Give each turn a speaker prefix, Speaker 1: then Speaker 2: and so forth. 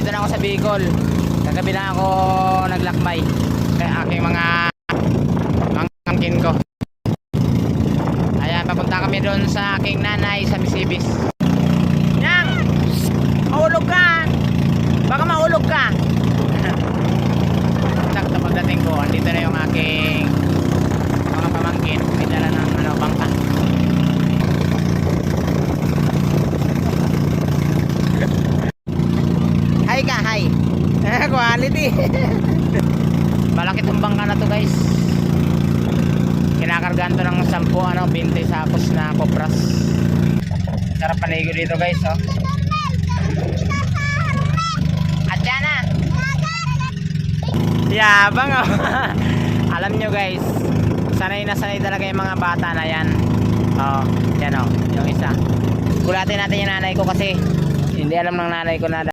Speaker 1: Nandito na ako sa Bicol. Kagabi na ako naglakbay kay aking mga angkin ko. Ayan, papunta kami doon sa aking nanay sa Misibis. Yang! Mahulog ka! Baka mahulog ka! Sakto pagdating ko, andito na yung aking mga pamangkin. May dala ng bangka. Hi ka, hi! Quality! Malaki tong bangka na to, guys. Kinakargaan to ng 20 sakos na kopras. Sarap paligo dito, guys, oh. At yan na! Yabang, oh. Alam nyo, guys, sanay na sanay talaga yung mga bata na yan. Oh, yan, oh, yung isa. Gulatin natin yung nanay ko kasi hindi alam ng nanay ko na